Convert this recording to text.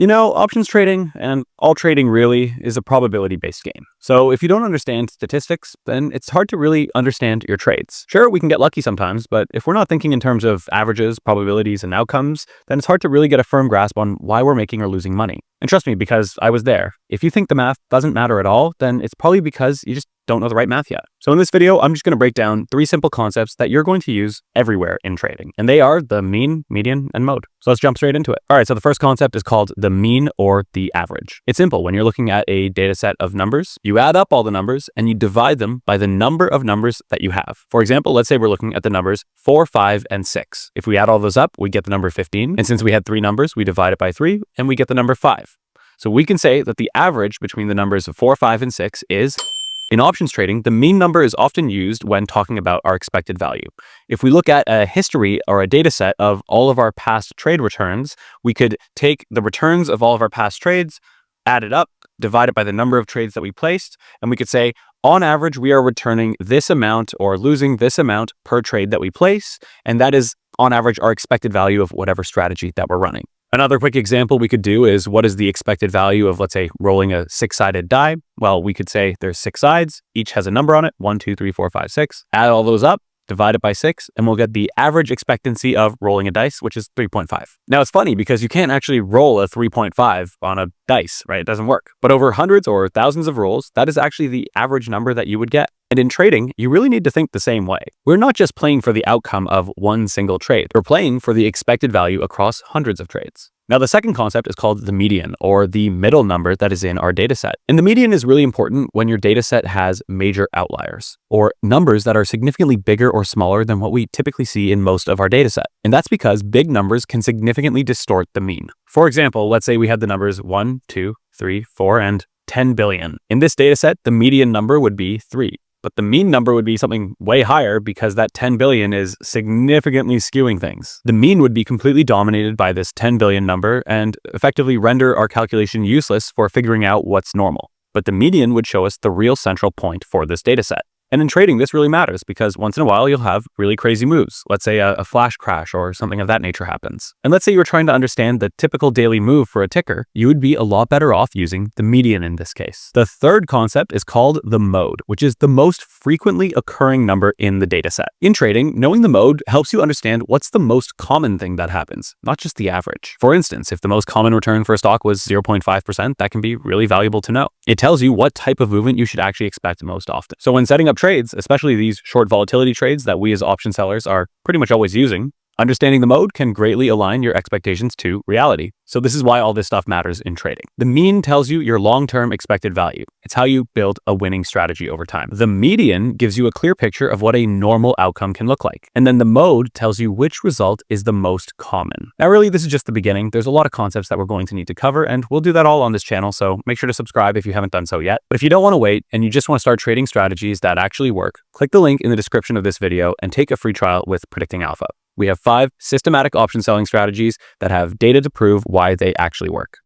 You know, options trading and all trading really is a probability-based game. So if you don't understand statistics, then it's hard to really understand your trades. Sure, we can get lucky sometimes, but if we're not thinking in terms of averages, probabilities, and outcomes, then it's hard to really get a firm grasp on why we're making or losing money. And trust me, because I was there. If you think the math doesn't matter at all, then it's probably because you just don't know the right math yet. So in this video, I'm just going to break down 3 simple concepts that you're going to use everywhere in trading. And they are the mean, median, and mode. So let's jump straight into it. All right, so the first concept is called the mean or the average. It's simple. When you're looking at a data set of numbers, you add up all the numbers and you divide them by the number of numbers that you have. For example, let's say we're looking at the numbers 4, 5, and 6. If we add all those up, we get the number 15. And since we had 3 numbers, we divide it by 3 and we get the number 5. So we can say that the average between the numbers of 4, 5, and 6 is... In options trading, the mean number is often used when talking about our expected value. If we look at a history or a data set of all of our past trade returns, we could take the returns of all of our past trades, add it up, divide it by the number of trades that we placed, and we could say, on average, we are returning this amount or losing this amount per trade that we place, and that is, on average, our expected value of whatever strategy that we're running. Another quick example we could do is what is the expected value of, let's say, rolling a 6-sided die? Well, we could say there's 6 sides, each has a number on it, 1, 2, 3, 4, 5, 6. Add all those up, divide it by 6, and we'll get the average expectancy of rolling a dice, which is 3.5. Now, it's funny because you can't actually roll a 3.5 on a dice, right? It doesn't work. But over hundreds or thousands of rolls, that is actually the average number that you would get. And in trading, you really need to think the same way. We're not just playing for the outcome of one single trade. We're playing for the expected value across hundreds of trades. Now, the second concept is called the median, or the middle number that is in our data set. And the median is really important when your data set has major outliers, or numbers that are significantly bigger or smaller than what we typically see in most of our data set. And that's because big numbers can significantly distort the mean. For example, let's say we had the numbers 1, 2, 3, 4, and 10 billion. In this data set, the median number would be 3. But the mean number would be something way higher because that 10 billion is significantly skewing things. The mean would be completely dominated by this 10 billion number and effectively render our calculation useless for figuring out what's normal. But the median would show us the real central point for this data set. And in trading, this really matters because once in a while, you'll have really crazy moves. Let's say a flash crash or something of that nature happens. And let's say you're trying to understand the typical daily move for a ticker, you would be a lot better off using the median in this case. The third concept is called the mode, which is the most frequently occurring number in the data set. In trading, knowing the mode helps you understand what's the most common thing that happens, not just the average. For instance, if the most common return for a stock was 0.5%, that can be really valuable to know. It tells you what type of movement you should actually expect most often. So when setting up trades, especially these short volatility trades that we as option sellers are pretty much always using, understanding the mode can greatly align your expectations to reality. So this is why all this stuff matters in trading. The mean tells you your long-term expected value. It's how you build a winning strategy over time. The median gives you a clear picture of what a normal outcome can look like. And then the mode tells you which result is the most common. Now, really, this is just the beginning. There's a lot of concepts that we're going to need to cover, and we'll do that all on this channel. So make sure to subscribe if you haven't done so yet. But if you don't want to wait and you just want to start trading strategies that actually work, click the link in the description of this video and take a free trial with Predicting Alpha. We have 5 systematic option selling strategies that have data to prove why they actually work.